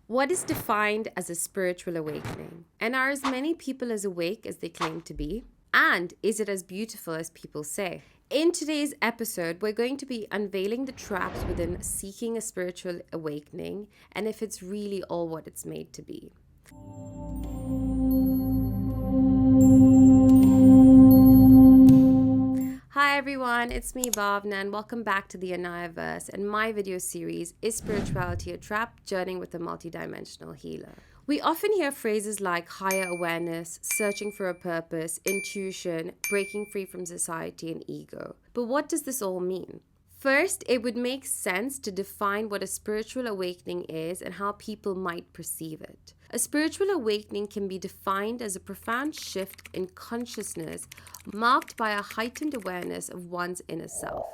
What is defined as a spiritual awakening? And are as many people as awake as they claim to be? And is it as beautiful as people say? In today's episode, we're going to be unveiling the traps within seeking a spiritual awakening and if it's really all what it's made to be. Hi everyone, it's me Bhavna and welcome back to the Anayaverse, and my video series is Spirituality a Trap? Journeying with a Multidimensional Healer. We often hear phrases like higher awareness, searching for a purpose, intuition, breaking free from society and ego. But what does this all mean? First, it would make sense to define what a spiritual awakening is and how people might perceive it. A spiritual awakening can be defined as a profound shift in consciousness marked by a heightened awareness of one's inner self.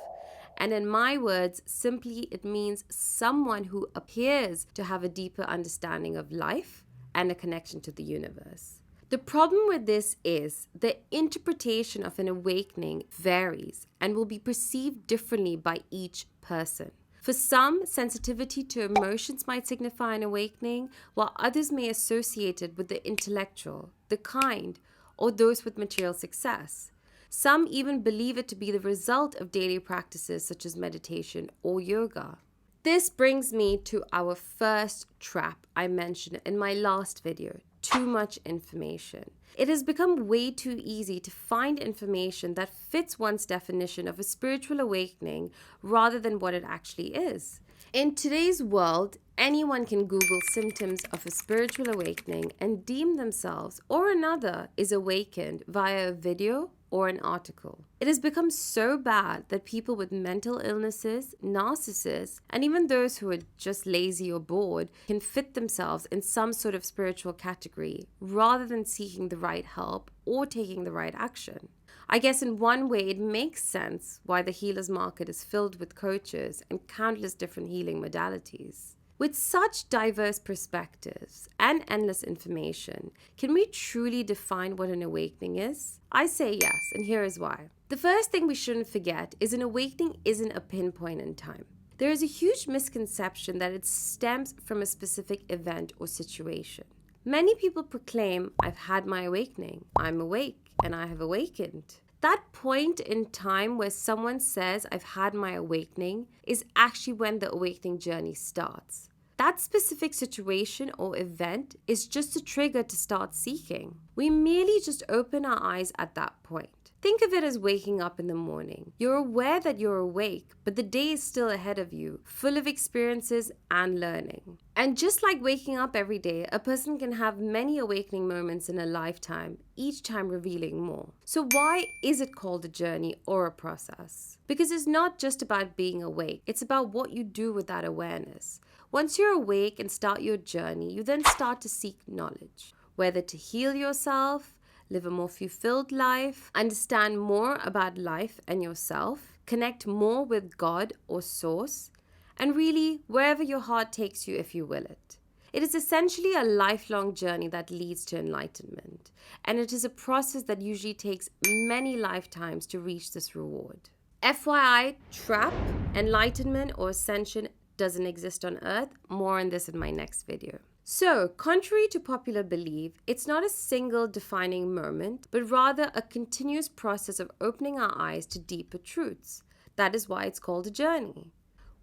And in my words, simply it means someone who appears to have a deeper understanding of life and a connection to the universe. The problem with this is the interpretation of an awakening varies and will be perceived differently by each person. For some, sensitivity to emotions might signify an awakening, while others may associate it with the intellectual, the kind, or those with material success. Some even believe it to be the result of daily practices such as meditation or yoga. This brings me to our first trap I mentioned in my last video: too much information. It has become way too easy to find information that fits one's definition of a spiritual awakening rather than what it actually is. In today's world, anyone can Google symptoms of a spiritual awakening and deem themselves or another is awakened via a video or an article. It has become so bad that people with mental illnesses, narcissists, and even those who are just lazy or bored can fit themselves in some sort of spiritual category rather than seeking the right help or taking the right action. I guess in one way it makes sense why the healer's market is filled with coaches and countless different healing modalities. With such diverse perspectives and endless information, can we truly define what an awakening is? I say yes, and here is why. The first thing we shouldn't forget is an awakening isn't a pinpoint in time. There is a huge misconception that it stems from a specific event or situation. Many people proclaim, "I've had my awakening, I'm awake, and I have awakened." That point in time where someone says, "I've had my awakening," is actually when the awakening journey starts. That specific situation or event is just a trigger to start seeking. We merely just open our eyes at that point. Think of it as waking up in the morning. You're aware that you're awake, but the day is still ahead of you, full of experiences and learning. And just like waking up every day, a person can have many awakening moments in a lifetime, each time revealing more. So why is it called a journey or a process? Because it's not just about being awake, it's about what you do with that awareness. Once you're awake and start your journey, you then start to seek knowledge, whether to heal yourself, live a more fulfilled life, understand more about life and yourself, connect more with God or Source, and really wherever your heart takes you if you will it. It is essentially a lifelong journey that leads to enlightenment, and it is a process that usually takes many lifetimes to reach this reward. FYI, trap, enlightenment, or ascension doesn't exist on Earth. More on this in my next video. So, contrary to popular belief, it's not a single defining moment, but rather a continuous process of opening our eyes to deeper truths. That is why it's called a journey.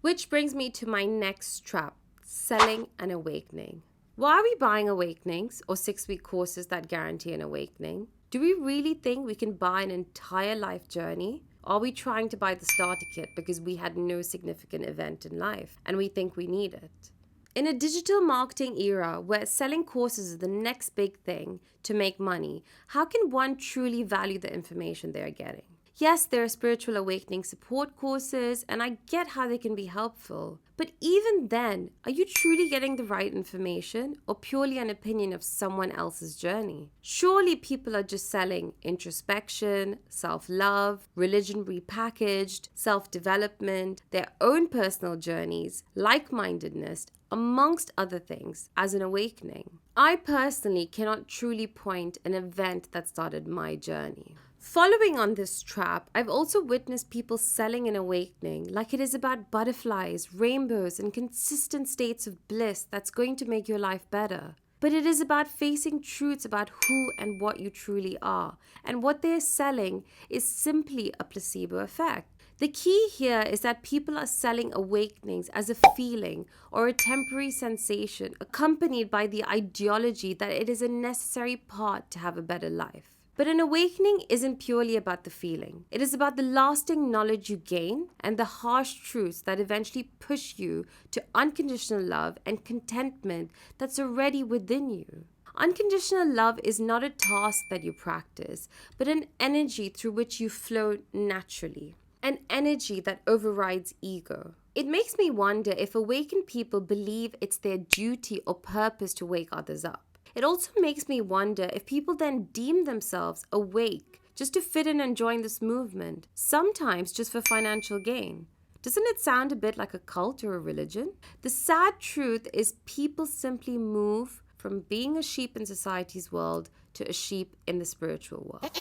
Which brings me to my next trap: selling an awakening. Why are we buying awakenings or 6-week courses that guarantee an awakening? Do we really think we can buy an entire life journey? Are we trying to buy the starter kit because we had no significant event in life and we think we need it? In a digital marketing era where selling courses is the next big thing to make money, how can one truly value the information they are getting? Yes, there are spiritual awakening support courses, and I get how they can be helpful. But even then, are you truly getting the right information or purely an opinion of someone else's journey? Surely people are just selling introspection, self-love, religion repackaged, self-development, their own personal journeys, like-mindedness, amongst other things, as an awakening. I personally cannot truly point an event that started my journey. Following on this trap, I've also witnessed people selling an awakening like it is about butterflies, rainbows, and consistent states of bliss that's going to make your life better. But it is about facing truths about who and what you truly are, and what they're selling is simply a placebo effect. The key here is that people are selling awakenings as a feeling or a temporary sensation accompanied by the ideology that it is a necessary part to have a better life. But an awakening isn't purely about the feeling. It is about the lasting knowledge you gain and the harsh truths that eventually push you to unconditional love and contentment that's already within you. Unconditional love is not a task that you practice, but an energy through which you flow naturally. An energy that overrides ego. It makes me wonder if awakened people believe it's their duty or purpose to wake others up. It also makes me wonder if people then deem themselves awake just to fit in and join this movement, sometimes just for financial gain. Doesn't it sound a bit like a cult or a religion? The sad truth is people simply move from being a sheep in society's world to a sheep in the spiritual world.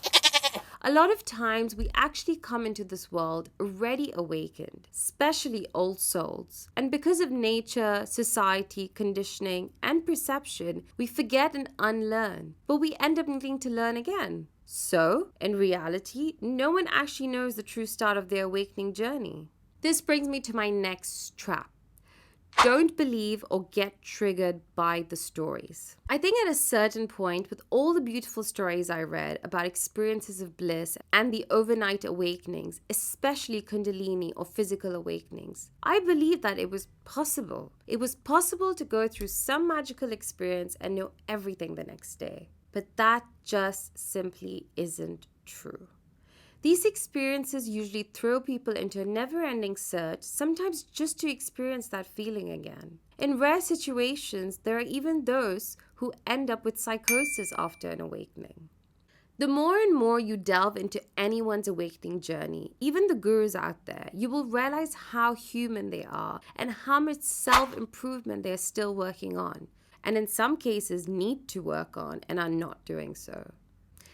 A lot of times we actually come into this world already awakened, especially old souls. And because of nature, society, conditioning, and perception, we forget and unlearn, but we end up needing to learn again. So, in reality, no one actually knows the true start of their awakening journey. This brings me to my next trap. Don't believe or get triggered by the stories. I think at a certain point, with all the beautiful stories I read about experiences of bliss and the overnight awakenings, especially Kundalini or physical awakenings, I believed that it was possible. It was possible to go through some magical experience and know everything the next day. But that just simply isn't true. These experiences usually throw people into a never-ending search, sometimes just to experience that feeling again. In rare situations, there are even those who end up with psychosis after an awakening. The more and more you delve into anyone's awakening journey, even the gurus out there, you will realize how human they are and how much self-improvement they are still working on, and in some cases need to work on and are not doing so.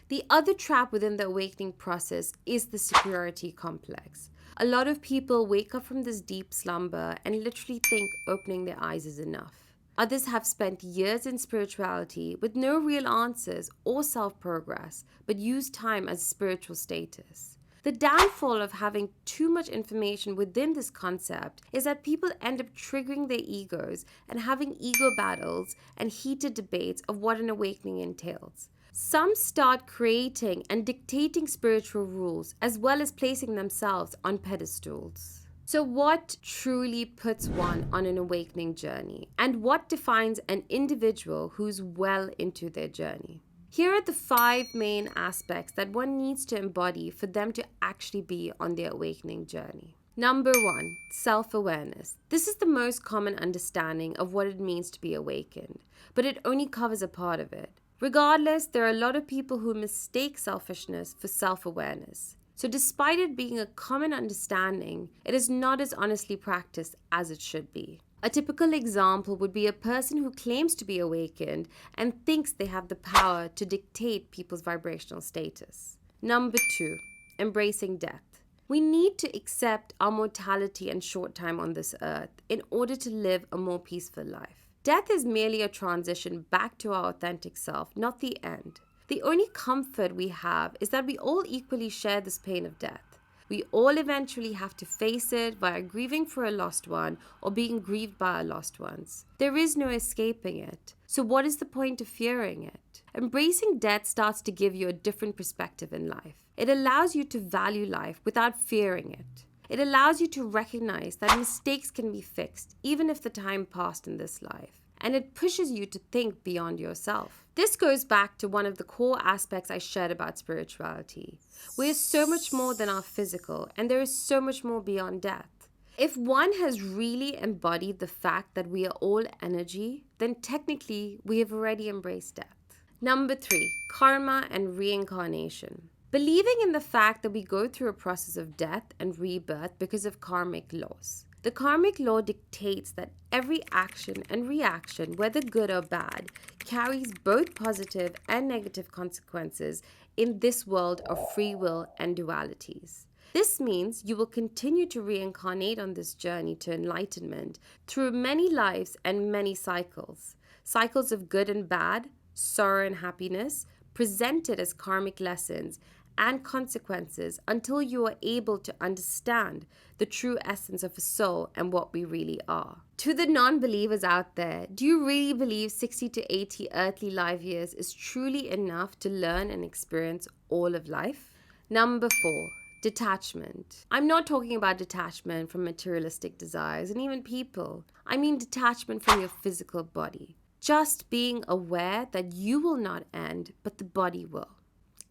The other trap within the awakening process is the superiority complex. A lot of people wake up from this deep slumber and literally think opening their eyes is enough. Others have spent years in spirituality with no real answers or self-progress, but use time as a spiritual status. The downfall of having too much information within this concept is that people end up triggering their egos and having ego battles and heated debates of what an awakening entails. Some start creating and dictating spiritual rules as well as placing themselves on pedestals. So what truly puts one on an awakening journey? And what defines an individual who's well into their journey? Here are the 5 main aspects that one needs to embody for them to actually be on their awakening journey. Number 1, self-awareness. This is the most common understanding of what it means to be awakened, but it only covers a part of it. Regardless, there are a lot of people who mistake selfishness for self-awareness. So despite it being a common understanding, it is not as honestly practiced as it should be. A typical example would be a person who claims to be awakened and thinks they have the power to dictate people's vibrational status. Number 2, embracing death. We need to accept our mortality and short time on this earth in order to live a more peaceful life. Death is merely a transition back to our authentic self, not the end. The only comfort we have is that we all equally share this pain of death. We all eventually have to face it via grieving for a lost one or being grieved by our lost ones. There is no escaping it. So what is the point of fearing it? Embracing death starts to give you a different perspective in life. It allows you to value life without fearing it. It allows you to recognize that mistakes can be fixed, even if the time passed in this life. And it pushes you to think beyond yourself. This goes back to one of the core aspects I shared about spirituality. We are so much more than our physical, and there is so much more beyond death. If one has really embodied the fact that we are all energy, then technically we have already embraced death. Number 3, karma and reincarnation. Believing in the fact that we go through a process of death and rebirth because of karmic laws. The karmic law dictates that every action and reaction, whether good or bad, carries both positive and negative consequences in this world of free will and dualities. This means you will continue to reincarnate on this journey to enlightenment through many lives and many cycles. Cycles of good and bad, sorrow and happiness, presented as karmic lessons and consequences until you are able to understand the true essence of a soul and what we really are. To the non-believers out there, do you really believe 60 to 80 earthly life years is truly enough to learn and experience all of life? Number 4. Detachment. I'm not talking about detachment from materialistic desires and even people. I mean detachment from your physical body. Just being aware that you will not end, but the body will.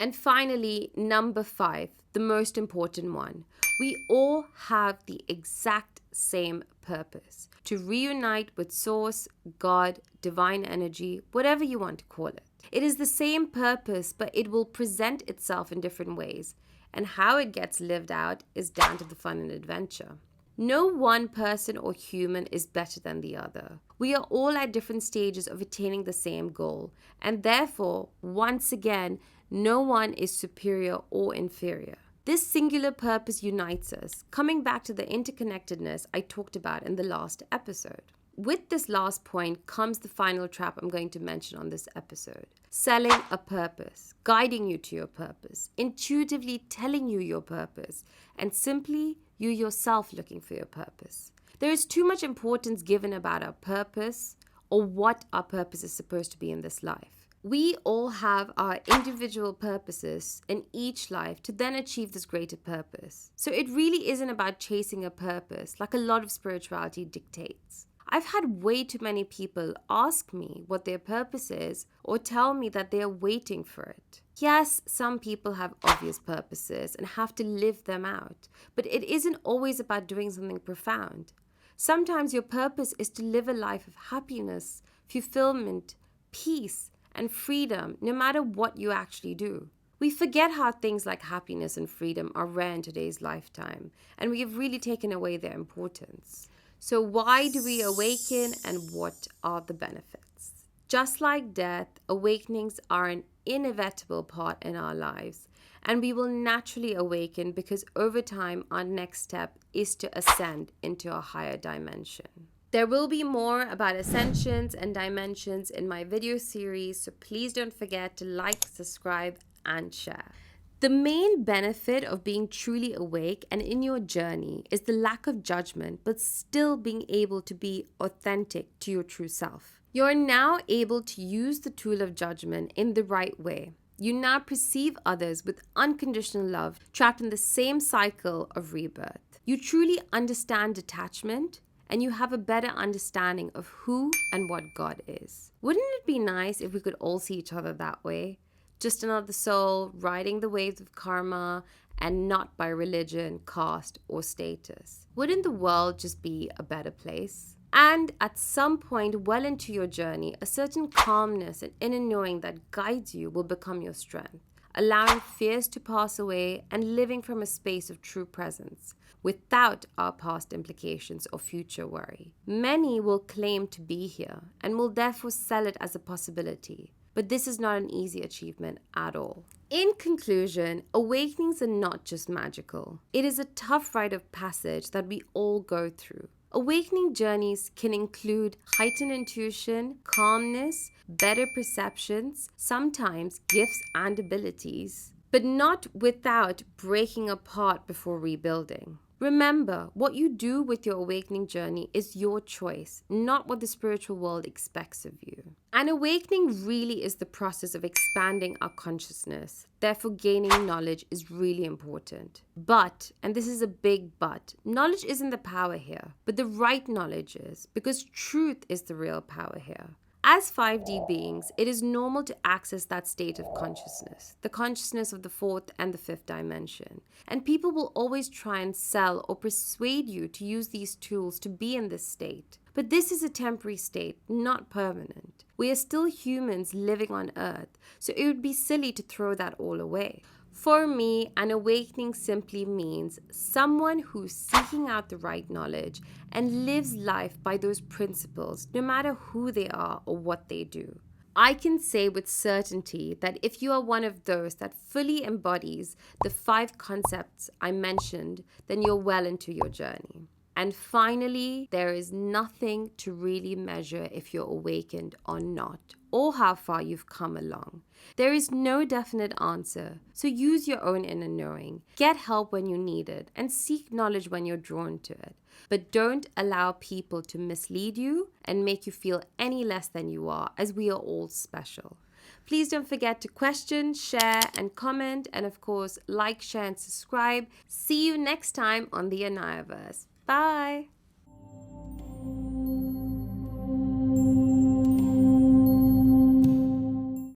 And finally, number 5, the most important one. We all have the exact same purpose: to reunite with Source, God, divine energy, whatever you want to call it. It is the same purpose, but it will present itself in different ways. And how it gets lived out is down to the fun and adventure. No one person or human is better than the other. We are all at different stages of attaining the same goal, and therefore, once again, no one is superior or inferior. This singular purpose unites us, coming back to the interconnectedness I talked about in the last episode. With this last point comes the final trap I'm going to mention on this episode. Selling a purpose, guiding you to your purpose, intuitively telling you your purpose, and simply you yourself looking for your purpose. There is too much importance given about our purpose or what our purpose is supposed to be in this life. We all have our individual purposes in each life to then achieve this greater purpose. So it really isn't about chasing a purpose like a lot of spirituality dictates. I've had way too many people ask me what their purpose is or tell me that they are waiting for it. Yes, some people have obvious purposes and have to live them out, but it isn't always about doing something profound. Sometimes your purpose is to live a life of happiness, fulfillment, peace, and freedom, no matter what you actually do. We forget how things like happiness and freedom are rare in today's lifetime, and we have really taken away their importance. So why do we awaken, and what are the benefits? Just like death, awakenings are an inevitable part in our lives, and we will naturally awaken because over time our next step is to ascend into a higher dimension. There will be more about ascensions and dimensions in my video series, so please don't forget to like, subscribe, and share. The main benefit of being truly awake and in your journey is the lack of judgment, but still being able to be authentic to your true self. You're now able to use the tool of judgment in the right way. You now perceive others with unconditional love, trapped in the same cycle of rebirth. You truly understand detachment, and you have a better understanding of who and what God is. Wouldn't it be nice if we could all see each other that way? Just another soul riding the waves of karma, and not by religion, caste, or status. Wouldn't the world just be a better place? And at some point well into your journey, a certain calmness and inner knowing that guides you will become your strength, allowing fears to pass away and living from a space of true presence, without our past implications or future worry. Many will claim to be here and will therefore sell it as a possibility. But this is not an easy achievement at all. In conclusion, awakenings are not just magical. It is a tough rite of passage that we all go through. Awakening journeys can include heightened intuition, calmness, better perceptions, sometimes gifts and abilities, but not without breaking apart before rebuilding. Remember, what you do with your awakening journey is your choice, not what the spiritual world expects of you. An awakening really is the process of expanding our consciousness. Therefore, gaining knowledge is really important. But, and this is a big but, knowledge isn't the power here, but the right knowledge is, because truth is the real power here. As 5D beings, it is normal to access that state of consciousness, the consciousness of the fourth and the fifth dimension. And people will always try and sell or persuade you to use these tools to be in this state. But this is a temporary state, not permanent. We are still humans living on Earth, so it would be silly to throw that all away. For me, an awakening simply means someone who's seeking out the right knowledge and lives life by those principles, no matter who they are or what they do. I can say with certainty that if you are one of those that fully embodies the 5 concepts I mentioned, then you're well into your journey. And finally, there is nothing to really measure if you're awakened or not, or how far you've come along. There is no definite answer, so use your own inner knowing. Get help when you need it, and seek knowledge when you're drawn to it. But don't allow people to mislead you and make you feel any less than you are, as we are all special. Please don't forget to question, share, and comment, and of course, like, share, and subscribe. See you next time on the Anayaverse. Bye!